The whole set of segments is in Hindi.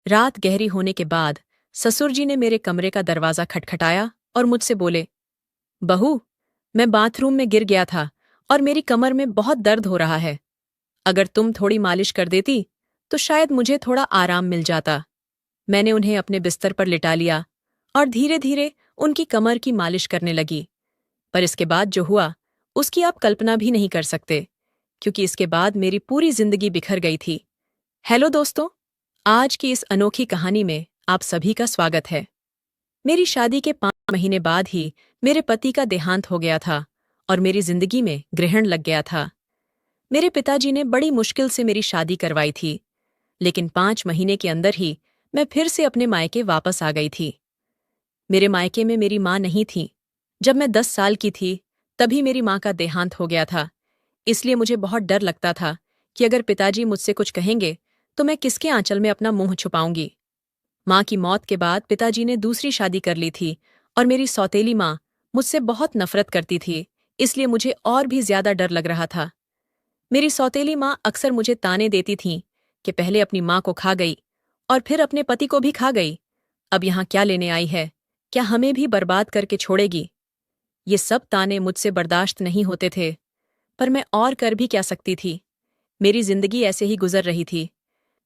रात गहरी होने के बाद ससुर जी ने मेरे कमरे का दरवाज़ा खटखटाया और मुझसे बोले, बहू, मैं बाथरूम में गिर गया था और मेरी कमर में बहुत दर्द हो रहा है। अगर तुम थोड़ी मालिश कर देती तो शायद मुझे थोड़ा आराम मिल जाता। मैंने उन्हें अपने बिस्तर पर लिटा लिया और धीरे धीरे उनकी कमर की मालिश करने लगी। पर इसके बाद जो हुआ उसकी आप कल्पना भी नहीं कर सकते, क्योंकि इसके बाद मेरी पूरी जिंदगी बिखर गई थी। हेलो दोस्तों, आज की इस अनोखी कहानी में आप सभी का स्वागत है। मेरी शादी के 5 महीने बाद ही मेरे पति का देहांत हो गया था और मेरी जिंदगी में ग्रहण लग गया था। मेरे पिताजी ने बड़ी मुश्किल से मेरी शादी करवाई थी, लेकिन 5 महीने के अंदर ही मैं फिर से अपने मायके वापस आ गई थी। मेरे मायके में मेरी माँ नहीं थी। जब मैं 10 साल की थी तभी मेरी माँ का देहांत हो गया था। इसलिए मुझे बहुत डर लगता था कि अगर पिताजी मुझसे कुछ कहेंगे तो मैं किसके आंचल में अपना मुंह छुपाऊंगी। माँ की मौत के बाद पिताजी ने दूसरी शादी कर ली थी और मेरी सौतेली माँ मुझसे बहुत नफरत करती थी, इसलिए मुझे और भी ज्यादा डर लग रहा था। मेरी सौतेली माँ अक्सर मुझे ताने देती थीं कि पहले अपनी माँ को खा गई और फिर अपने पति को भी खा गई। अब यहाँ क्या लेने आई है? क्या हमें भी बर्बाद करके छोड़ेगी? ये सब ताने मुझसे बर्दाश्त नहीं होते थे, पर मैं और कर भी क्या सकती थी। मेरी जिंदगी ऐसे ही गुजर रही थी।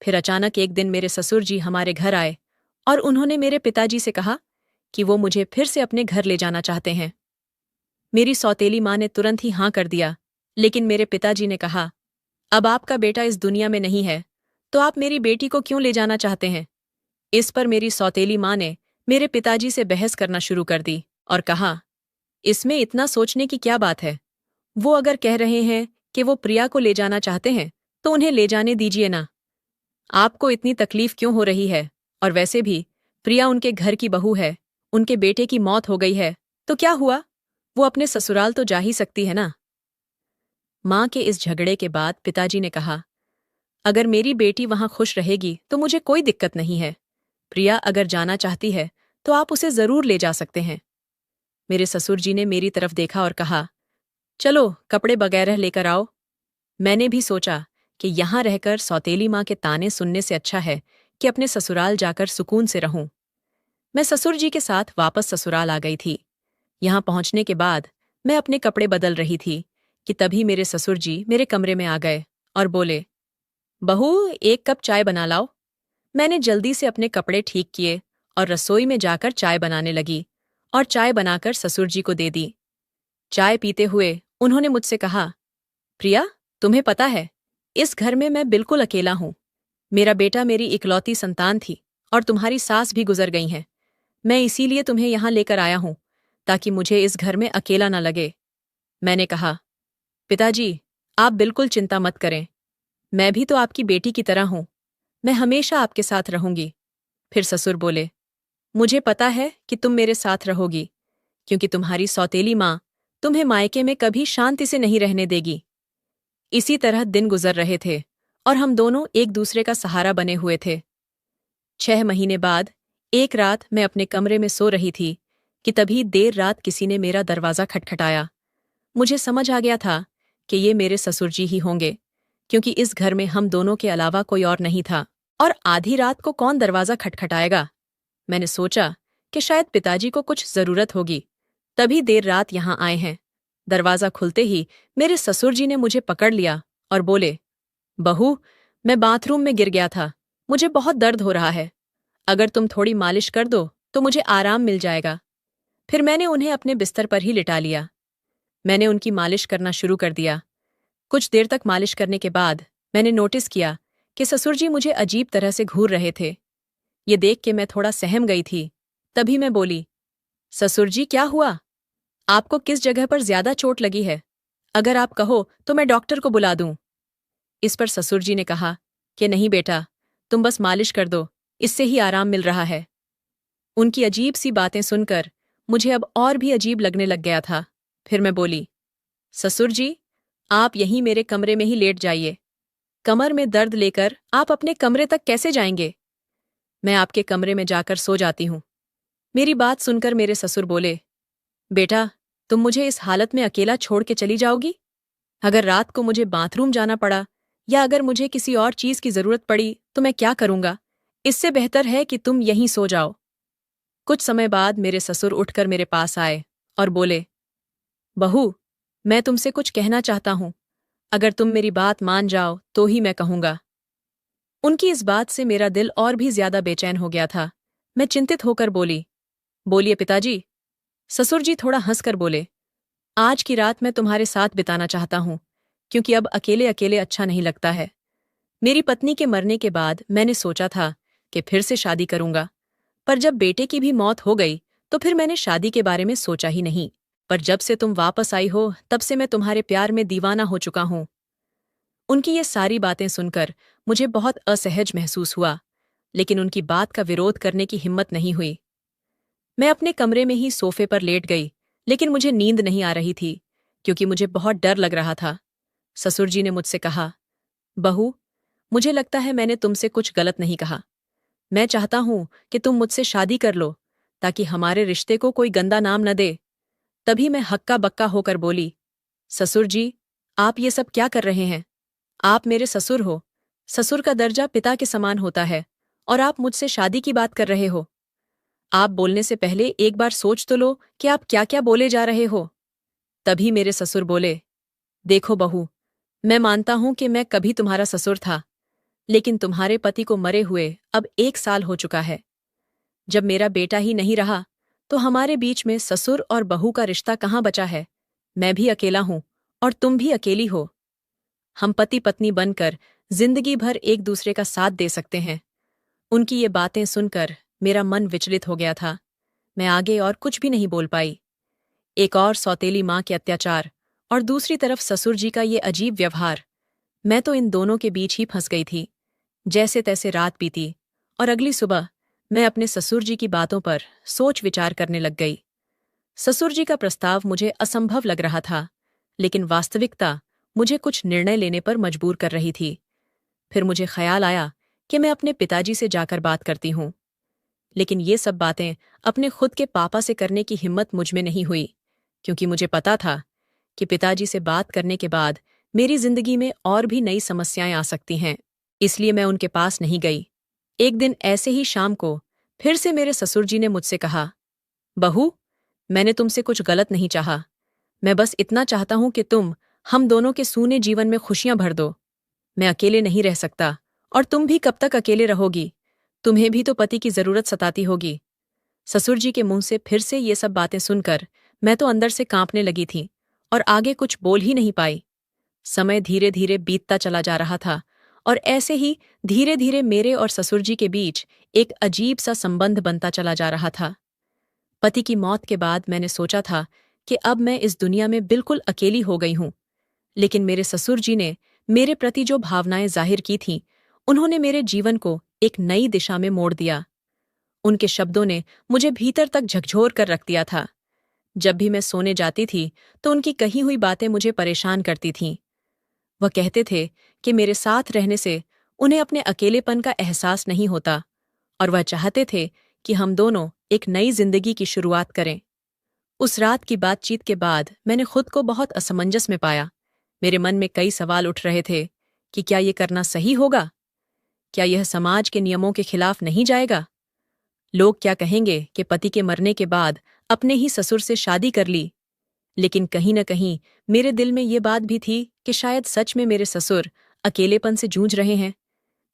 फिर अचानक एक दिन मेरे ससुर जी हमारे घर आए और उन्होंने मेरे पिताजी से कहा कि वो मुझे फिर से अपने घर ले जाना चाहते हैं। मेरी सौतेली माँ ने तुरंत ही हाँ कर दिया, लेकिन मेरे पिताजी ने कहा, अब आपका बेटा इस दुनिया में नहीं है, तो आप मेरी बेटी को क्यों ले जाना चाहते हैं? इस पर मेरी सौतेली माँ ने मेरे पिताजी से बहस करना शुरू कर दी और कहा, इसमें इतना सोचने की क्या बात है? वो अगर कह रहे हैं कि वो प्रिया को ले जाना चाहते हैं, तो उन्हें ले जाने दीजिए ना। आपको इतनी तकलीफ क्यों हो रही है? और वैसे भी प्रिया उनके घर की बहू है, उनके बेटे की मौत हो गई है, तो क्या हुआ? वो अपने ससुराल तो जा ही सकती है ना। माँ के इस झगड़े के बाद पिताजी ने कहा, अगर मेरी बेटी वहां खुश रहेगी तो मुझे कोई दिक्कत नहीं है। प्रिया अगर जाना चाहती है तो आप उसे जरूर ले जा सकते हैं। मेरे ससुर जी ने मेरी तरफ देखा और कहा, चलो कपड़े वगैरह लेकर आओ। मैंने भी सोचा कि यहाँ रहकर सौतेली माँ के ताने सुनने से अच्छा है कि अपने ससुराल जाकर सुकून से रहूं। मैं ससुर जी के साथ वापस ससुराल आ गई थी। यहाँ पहुंचने के बाद मैं अपने कपड़े बदल रही थी कि तभी मेरे ससुर जी मेरे कमरे में आ गए और बोले, बहू, एक कप चाय बना लाओ। मैंने जल्दी से अपने कपड़े ठीक किए और रसोई में जाकर चाय बनाने लगी और चाय बनाकर ससुर जी को दे दी। चाय पीते हुए उन्होंने मुझसे कहा, प्रिया, तुम्हें पता है, इस घर में मैं बिल्कुल अकेला हूँ। मेरा बेटा मेरी इकलौती संतान थी और तुम्हारी सास भी गुजर गई हैं। मैं इसीलिए तुम्हें यहाँ लेकर आया हूँ ताकि मुझे इस घर में अकेला न लगे। मैंने कहा, पिताजी, आप बिल्कुल चिंता मत करें। मैं भी तो आपकी बेटी की तरह हूँ। मैं हमेशा आपके साथ रहूंगी। फिर ससुर बोले, मुझे पता है कि तुम मेरे साथ रहोगी, क्योंकि तुम्हारी सौतेली माँ तुम्हें मायके में कभी शांति से नहीं रहने देगी। इसी तरह दिन गुजर रहे थे और हम दोनों एक दूसरे का सहारा बने हुए थे। 6 महीने बाद एक रात मैं अपने कमरे में सो रही थी कि तभी देर रात किसी ने मेरा दरवाज़ा खटखटाया। मुझे समझ आ गया था कि ये मेरे ससुर जी ही होंगे, क्योंकि इस घर में हम दोनों के अलावा कोई और नहीं था। और आधी रात को कौन दरवाज़ा खटखटाएगा? मैंने सोचा कि शायद पिताजी को कुछ जरूरत होगी, तभी देर रात यहाँ आए हैं। दरवाज़ा खुलते ही मेरे ससुर जी ने मुझे पकड़ लिया और बोले, बहू, मैं बाथरूम में गिर गया था, मुझे बहुत दर्द हो रहा है। अगर तुम थोड़ी मालिश कर दो तो मुझे आराम मिल जाएगा। फिर मैंने उन्हें अपने बिस्तर पर ही लिटा लिया। मैंने उनकी मालिश करना शुरू कर दिया। कुछ देर तक मालिश करने के बाद मैंने नोटिस किया कि ससुर जी मुझे अजीब तरह से घूर रहे थे। ये देख के मैं थोड़ा सहम गई थी। तभी मैं बोली, ससुर जी, क्या हुआ? आपको किस जगह पर ज्यादा चोट लगी है? अगर आप कहो तो मैं डॉक्टर को बुला दूं। इस पर ससुर जी ने कहा कि नहीं बेटा, तुम बस मालिश कर दो, इससे ही आराम मिल रहा है। उनकी अजीब सी बातें सुनकर मुझे अब और भी अजीब लगने लग गया था। फिर मैं बोली, ससुर जी, आप यहीं मेरे कमरे में ही लेट जाइए। कमर में दर्द लेकर आप अपने कमरे तक कैसे जाएंगे? मैं आपके कमरे में जाकर सो जाती हूँ। मेरी बात सुनकर मेरे ससुर बोले, बेटा, तुम मुझे इस हालत में अकेला छोड़ के चली जाओगी? अगर रात को मुझे बाथरूम जाना पड़ा या अगर मुझे किसी और चीज की जरूरत पड़ी तो मैं क्या करूंगा? इससे बेहतर है कि तुम यहीं सो जाओ। कुछ समय बाद मेरे ससुर उठकर मेरे पास आए और बोले, बहू, मैं तुमसे कुछ कहना चाहता हूं। अगर तुम मेरी बात मान जाओ तो ही मैं कहूंगा। उनकी इस बात से मेरा दिल और भी ज्यादा बेचैन हो गया था। मैं चिंतित होकर बोली, बोलिए पिताजी। ससुर जी थोड़ा हंसकर बोले, आज की रात मैं तुम्हारे साथ बिताना चाहता हूं, क्योंकि अब अकेले अकेले अच्छा नहीं लगता है। मेरी पत्नी के मरने के बाद मैंने सोचा था कि फिर से शादी करूंगा, पर जब बेटे की भी मौत हो गई तो फिर मैंने शादी के बारे में सोचा ही नहीं। पर जब से तुम वापस आई हो तब से मैं तुम्हारे प्यार में दीवाना हो चुका हूं। उनकी ये सारी बातें सुनकर मुझे बहुत असहज महसूस हुआ, लेकिन उनकी बात का विरोध करने की हिम्मत नहीं हुई। मैं अपने कमरे में ही सोफे पर लेट गई, लेकिन मुझे नींद नहीं आ रही थी, क्योंकि मुझे बहुत डर लग रहा था। ससुर जी ने मुझसे कहा, बहू, मुझे लगता है मैंने तुमसे कुछ गलत नहीं कहा। मैं चाहता हूं कि तुम मुझसे शादी कर लो, ताकि हमारे रिश्ते को कोई गंदा नाम न दे। तभी मैं हक्का बक्का होकर बोली, ससुर जी, आप ये सब क्या कर रहे हैं? आप मेरे ससुर हो। ससुर का दर्जा पिता के समान होता है, और आप मुझसे शादी की बात कर रहे हो। आप बोलने से पहले एक बार सोच तो लो कि आप क्या क्या बोले जा रहे हो। तभी मेरे ससुर बोले, देखो बहू, मैं मानता हूं कि मैं कभी तुम्हारा ससुर था, लेकिन तुम्हारे पति को मरे हुए अब 1 साल हो चुका है। जब मेरा बेटा ही नहीं रहा तो हमारे बीच में ससुर और बहू का रिश्ता कहाँ बचा है? मैं भी अकेला हूं और तुम भी अकेली हो। हम पति पत्नी बनकर जिंदगी भर एक दूसरे का साथ दे सकते हैं। उनकी ये बातें सुनकर मेरा मन विचलित हो गया था। मैं आगे और कुछ भी नहीं बोल पाई। एक और सौतेली माँ के अत्याचार और दूसरी तरफ ससुर जी का ये अजीब व्यवहार। मैं तो इन दोनों के बीच ही फंस गई थी। जैसे तैसे रात बीती और अगली सुबह मैं अपने ससुर जी की बातों पर सोच विचार करने लग गई। ससुर जी का प्रस्ताव मुझे असंभव लग रहा था, लेकिन वास्तविकता मुझे कुछ निर्णय लेने पर मजबूर कर रही थी। फिर मुझे ख्याल आया कि मैं अपने पिताजी से जाकर बात करती हूँ, लेकिन ये सब बातें अपने खुद के पापा से करने की हिम्मत मुझ में नहीं हुई, क्योंकि मुझे पता था कि पिताजी से बात करने के बाद मेरी जिंदगी में और भी नई समस्याएं आ सकती हैं। इसलिए मैं उनके पास नहीं गई। एक दिन ऐसे ही शाम को फिर से मेरे ससुर जी ने मुझसे कहा, बहू, मैंने तुमसे कुछ गलत नहीं चाहा। मैं बस इतना चाहता हूं कि तुम हम दोनों के सूने जीवन में खुशियां भर दो। मैं अकेले नहीं रह सकता, और तुम भी कब तक अकेले रहोगी? तुम्हें भी तो पति की जरूरत सताती होगी। ससुर जी के मुंह से फिर से ये सब बातें सुनकर मैं तो अंदर से कांपने लगी थी और आगे कुछ बोल ही नहीं पाई। समय धीरे धीरे बीतता चला जा रहा था, और ऐसे ही धीरे धीरे मेरे और ससुर जी के बीच एक अजीब सा संबंध बनता चला जा रहा था। पति की मौत के बाद मैंने सोचा था कि अब मैं इस दुनिया में बिल्कुल अकेली हो गई हूं, लेकिन मेरे ससुर जी ने मेरे प्रति जो भावनाएं जाहिर की थीं, उन्होंने मेरे जीवन को एक नई दिशा में मोड़ दिया। उनके शब्दों ने मुझे भीतर तक झकझोर कर रख दिया था। जब भी मैं सोने जाती थी तो उनकी कही हुई बातें मुझे परेशान करती थीं। वह कहते थे कि मेरे साथ रहने से उन्हें अपने अकेलेपन का एहसास नहीं होता, और वह चाहते थे कि हम दोनों एक नई जिंदगी की शुरुआत करें। उस रात की बातचीत के बाद मैंने खुद को बहुत असमंजस में पाया। मेरे मन में कई सवाल उठ रहे थे कि क्या ये करना सही होगा? क्या यह समाज के नियमों के खिलाफ नहीं जाएगा? लोग क्या कहेंगे कि पति के मरने के बाद अपने ही ससुर से शादी कर ली? लेकिन कहीं न कहीं मेरे दिल में ये बात भी थी कि शायद सच में मेरे ससुर अकेलेपन से जूझ रहे हैं।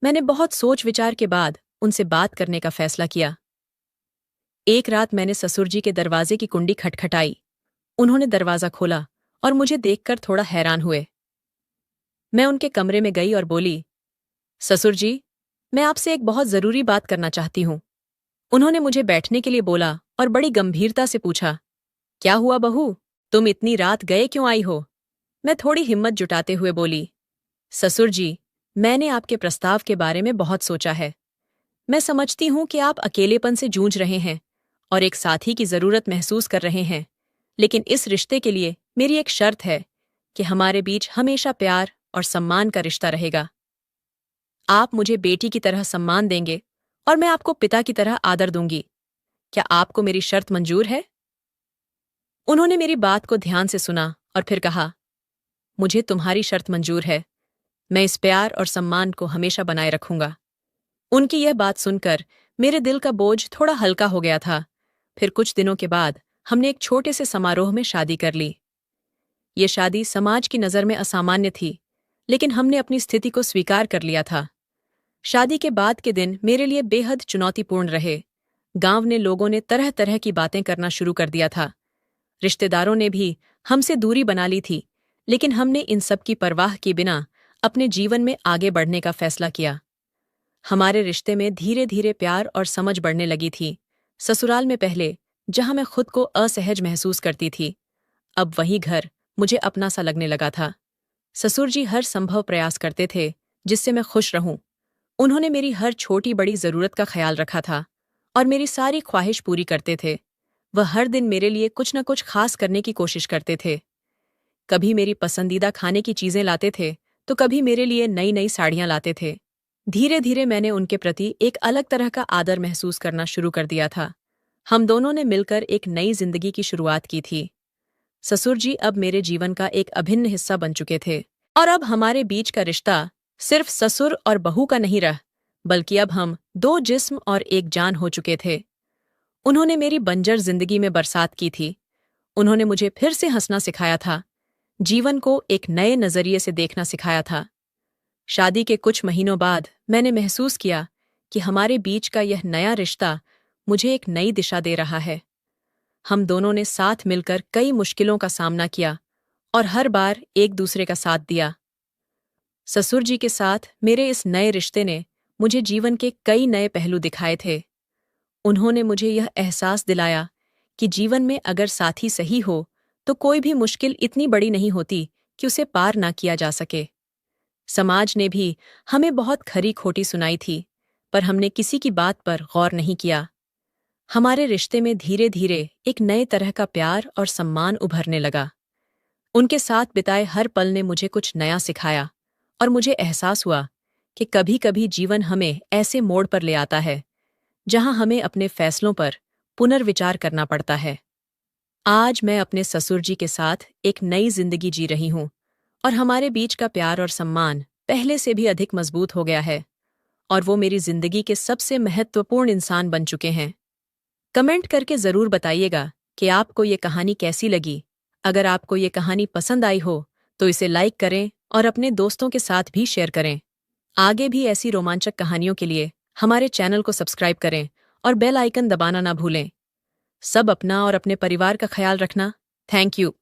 मैंने बहुत सोच विचार के बाद उनसे बात करने का फैसला किया। एक रात मैंने ससुर जी के दरवाजे की कुंडी खटखटाई। उन्होंने दरवाजा खोला और मुझे देखकर थोड़ा हैरान हुए। मैं उनके कमरे में गई और बोली, ससुर जी, मैं आपसे एक बहुत जरूरी बात करना चाहती हूँ। उन्होंने मुझे बैठने के लिए बोला और बड़ी गंभीरता से पूछा, क्या हुआ बहू, तुम इतनी रात गए क्यों आई हो? मैं थोड़ी हिम्मत जुटाते हुए बोली, ससुर जी, मैंने आपके प्रस्ताव के बारे में बहुत सोचा है। मैं समझती हूं कि आप अकेलेपन से जूझ रहे हैं और एक साथी की जरूरत महसूस कर रहे हैं, लेकिन इस रिश्ते के लिए मेरी एक शर्त है कि हमारे बीच हमेशा प्यार और सम्मान का रिश्ता रहेगा। आप मुझे बेटी की तरह सम्मान देंगे और मैं आपको पिता की तरह आदर दूंगी। क्या आपको मेरी शर्त मंजूर है? उन्होंने मेरी बात को ध्यान से सुना और फिर कहा, मुझे तुम्हारी शर्त मंजूर है। मैं इस प्यार और सम्मान को हमेशा बनाए रखूंगा। उनकी यह बात सुनकर मेरे दिल का बोझ थोड़ा हल्का हो गया था। फिर कुछ दिनों के बाद हमने एक छोटे से समारोह में शादी कर ली। ये शादी समाज की नज़र में असामान्य थी, लेकिन हमने अपनी स्थिति को स्वीकार कर लिया था। शादी के बाद के दिन मेरे लिए बेहद चुनौतीपूर्ण रहे। गांव ने लोगों ने तरह तरह की बातें करना शुरू कर दिया था। रिश्तेदारों ने भी हमसे दूरी बना ली थी, लेकिन हमने इन सब की परवाह किए बिना अपने जीवन में आगे बढ़ने का फैसला किया। हमारे रिश्ते में धीरे धीरे प्यार और समझ बढ़ने लगी थी। ससुराल में पहले जहां मैं खुद को असहज महसूस करती थी, अब वही घर मुझे अपना सा लगने लगा था। ससुर जी हर संभव प्रयास करते थे जिससे मैं खुश रहूं। उन्होंने मेरी हर छोटी बड़ी जरूरत का ख्याल रखा था और मेरी सारी ख्वाहिश पूरी करते थे। वह हर दिन मेरे लिए कुछ न कुछ खास करने की कोशिश करते थे। कभी मेरी पसंदीदा खाने की चीजें लाते थे, तो कभी मेरे लिए नई नई साड़ियां लाते थे। धीरे धीरे मैंने उनके प्रति एक अलग तरह का आदर महसूस करना शुरू कर दिया था। हम दोनों ने मिलकर एक नई जिंदगी की शुरुआत की थी। ससुर जी अब मेरे जीवन का एक अभिन्न हिस्सा बन चुके थे, और अब हमारे बीच का रिश्ता सिर्फ ससुर और बहू का नहीं रहा, बल्कि अब हम दो जिस्म और एक जान हो चुके थे। उन्होंने मेरी बंजर जिंदगी में बरसात की थी। उन्होंने मुझे फिर से हंसना सिखाया था, जीवन को एक नए नजरिए से देखना सिखाया था। शादी के कुछ महीनों बाद मैंने महसूस किया कि हमारे बीच का यह नया रिश्ता मुझे एक नई दिशा दे रहा है। हम दोनों ने साथ मिलकर कई मुश्किलों का सामना किया और हर बार एक दूसरे का साथ दिया। ससुर जी के साथ मेरे इस नए रिश्ते ने मुझे जीवन के कई नए पहलू दिखाए थे। उन्होंने मुझे यह एहसास दिलाया कि जीवन में अगर साथी सही हो तो कोई भी मुश्किल इतनी बड़ी नहीं होती कि उसे पार ना किया जा सके। समाज ने भी हमें बहुत खरी खोटी सुनाई थी, पर हमने किसी की बात पर गौर नहीं किया। हमारे रिश्ते में धीरे धीरे एक नए तरह का प्यार और सम्मान उभरने लगा। उनके साथ बिताए हर पल ने मुझे कुछ नया सिखाया, और मुझे एहसास हुआ कि कभी कभी जीवन हमें ऐसे मोड़ पर ले आता है जहां हमें अपने फैसलों पर पुनर्विचार करना पड़ता है। आज मैं अपने ससुर जी के साथ एक नई जिंदगी जी रही हूं, और हमारे बीच का प्यार और सम्मान पहले से भी अधिक मजबूत हो गया है, और वो मेरी जिंदगी के सबसे महत्वपूर्ण इंसान बन चुके हैं। कमेंट करके ज़रूर बताइएगा कि आपको ये कहानी कैसी लगी। अगर आपको ये कहानी पसंद आई हो तो इसे लाइक करें और अपने दोस्तों के साथ भी शेयर करें। आगे भी ऐसी रोमांचक कहानियों के लिए हमारे चैनल को सब्सक्राइब करें और बेल आइकन दबाना ना भूलें। सब अपना और अपने परिवार का ख्याल रखना। Thank you.